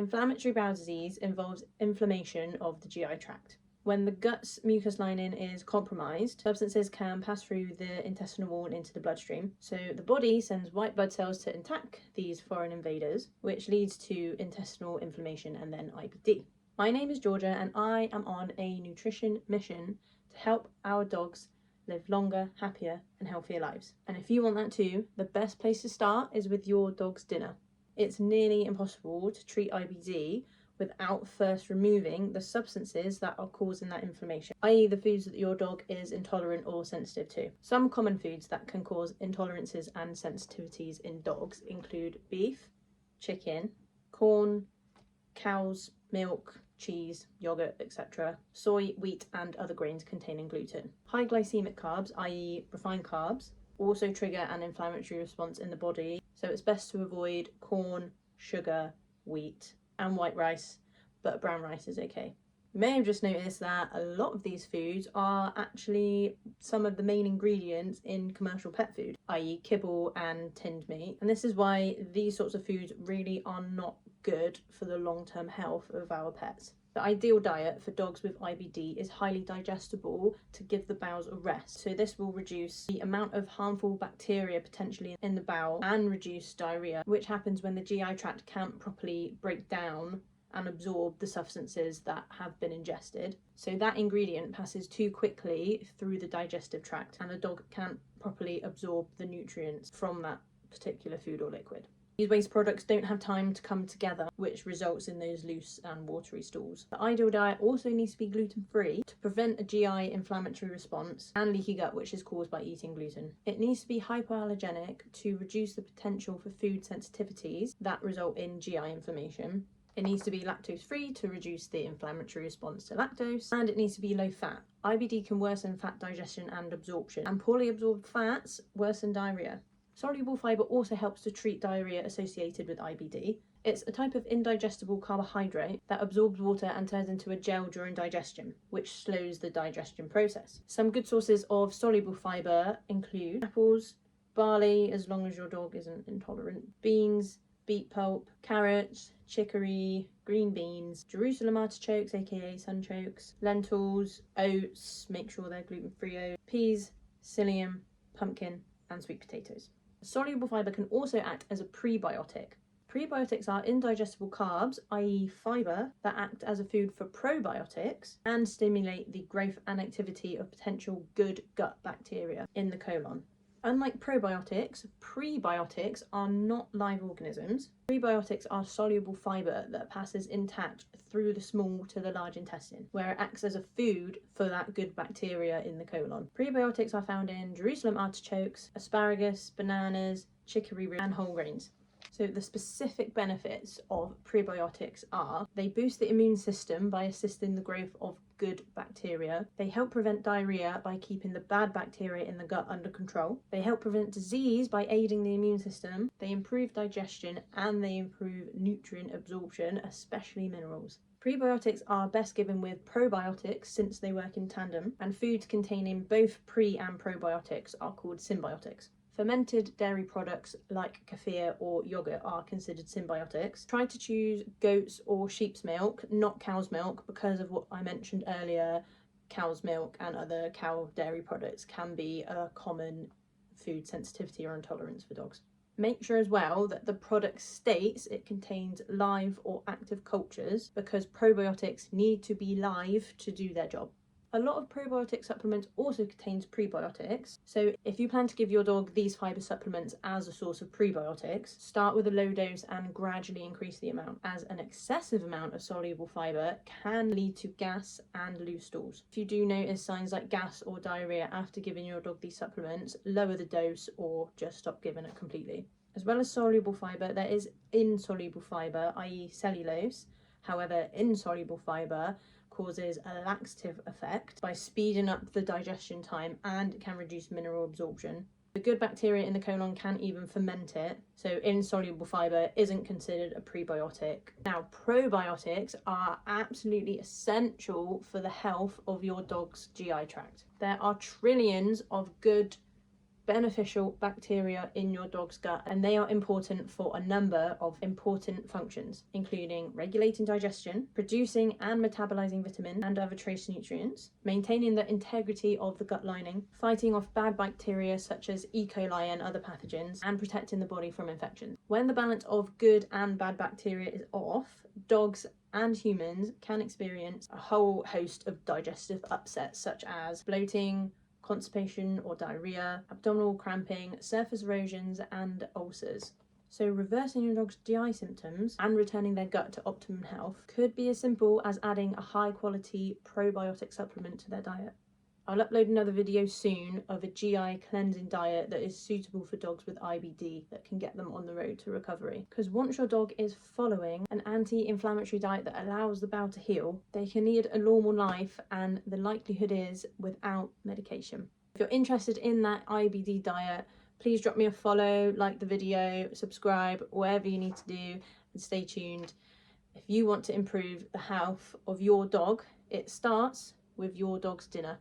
Inflammatory bowel disease involves inflammation of the GI tract. When the gut's mucus lining is compromised, substances can pass through the intestinal wall into the bloodstream. So the body sends white blood cells to attack these foreign invaders, which leads to intestinal inflammation and then IBD. My name is Georgia and I am on a nutrition mission to help our dogs live longer, happier and healthier lives. And if you want that too, the best place to start is with your dog's dinner. It's nearly impossible to treat IBD without first removing the substances that are causing that inflammation, i.e. the foods that your dog is intolerant or sensitive to. Some common foods that can cause intolerances and sensitivities in dogs include beef, chicken, corn, cow's milk, cheese, yogurt, etc., soy, wheat and other grains containing gluten. High glycemic carbs, i.e. refined carbs, also trigger an inflammatory response in the body, so it's best to avoid corn, sugar, wheat and white rice, but brown rice is okay. You may have just noticed that a lot of these foods are actually some of the main ingredients in commercial pet food, i.e. kibble and tinned meat, and this is why these sorts of foods really are not good for the long-term health of our pets. The ideal diet for dogs with IBD is highly digestible to give the bowels a rest. So this will reduce the amount of harmful bacteria potentially in the bowel and reduce diarrhea, which happens when the GI tract can't properly break down and absorb the substances that have been ingested. So that ingredient passes too quickly through the digestive tract and the dog can't properly absorb the nutrients from that particular food or liquid. These waste products don't have time to come together, which results in those loose and watery stools. The ideal diet also needs to be gluten-free to prevent a GI inflammatory response and leaky gut, which is caused by eating gluten. It needs to be hypoallergenic to reduce the potential for food sensitivities that result in GI inflammation. It needs to be lactose-free to reduce the inflammatory response to lactose, and it needs to be low-fat. IBD can worsen fat digestion and absorption, and poorly absorbed fats worsen diarrhea. Soluble fibre also helps to treat diarrhea associated with IBD. It's a type of indigestible carbohydrate that absorbs water and turns into a gel during digestion, which slows the digestion process. Some good sources of soluble fibre include apples, barley, as long as your dog isn't intolerant, beans, beet pulp, carrots, chicory, green beans, Jerusalem artichokes aka sunchokes, lentils, oats, make sure they're gluten-free oats, peas, psyllium, pumpkin and sweet potatoes. Soluble fibre can also act as a prebiotic. Prebiotics are indigestible carbs, i.e. fibre, that act as a food for probiotics and stimulate the growth and activity of potential good gut bacteria in the colon. Unlike probiotics, prebiotics are not live organisms. Prebiotics are soluble fibre that passes intact through the small to the large intestine, where it acts as a food for that good bacteria in the colon. Prebiotics are found in Jerusalem artichokes, asparagus, bananas, chicory root and whole grains. So the specific benefits of prebiotics are they boost the immune system by assisting the growth of good bacteria. They help prevent diarrhea by keeping the bad bacteria in the gut under control. They help prevent disease by aiding the immune system. They improve digestion and they improve nutrient absorption, especially minerals. Prebiotics are best given with probiotics since they work in tandem, and foods containing both pre and probiotics are called symbiotics. Fermented dairy products like kefir or yogurt are considered symbiotics. Try to choose goat's or sheep's milk, not cow's milk, because of what I mentioned earlier. Cow's milk and other cow dairy products can be a common food sensitivity or intolerance for dogs. Make sure as well that the product states it contains live or active cultures, because probiotics need to be live to do their job. A lot of probiotic supplements also contains prebiotics, so if you plan to give your dog these fibre supplements as a source of prebiotics, start with a low dose and gradually increase the amount, as an excessive amount of soluble fibre can lead to gas and loose stools. If you do notice signs like gas or diarrhea after giving your dog these supplements, lower the dose or just stop giving it completely. As well as soluble fibre, there is insoluble fibre, i.e. cellulose. However, insoluble fibre causes a laxative effect by speeding up the digestion time and can reduce mineral absorption. The good bacteria in the colon can even ferment it, so insoluble fibre isn't considered a prebiotic. Now, probiotics are absolutely essential for the health of your dog's GI tract. There are trillions of good beneficial bacteria in your dog's gut, and they are important for a number of important functions, including regulating digestion, producing and metabolizing vitamin and other trace nutrients, maintaining the integrity of the gut lining, fighting off bad bacteria such as E. coli and other pathogens, and protecting the body from infections. When the balance of good and bad bacteria is off, dogs and humans can experience a whole host of digestive upsets such as bloating, constipation or diarrhea, abdominal cramping, surface erosions, and ulcers. So reversing your dog's GI symptoms and returning their gut to optimum health could be as simple as adding a high quality probiotic supplement to their diet. I'll upload another video soon of a GI cleansing diet that is suitable for dogs with IBD that can get them on the road to recovery. Because once your dog is following an anti-inflammatory diet that allows the bowel to heal, they can lead a normal life, and the likelihood is without medication. If you're interested in that IBD diet, please drop me a follow, like the video, subscribe, whatever you need to do, and stay tuned. If you want to improve the health of your dog, it starts with your dog's dinner.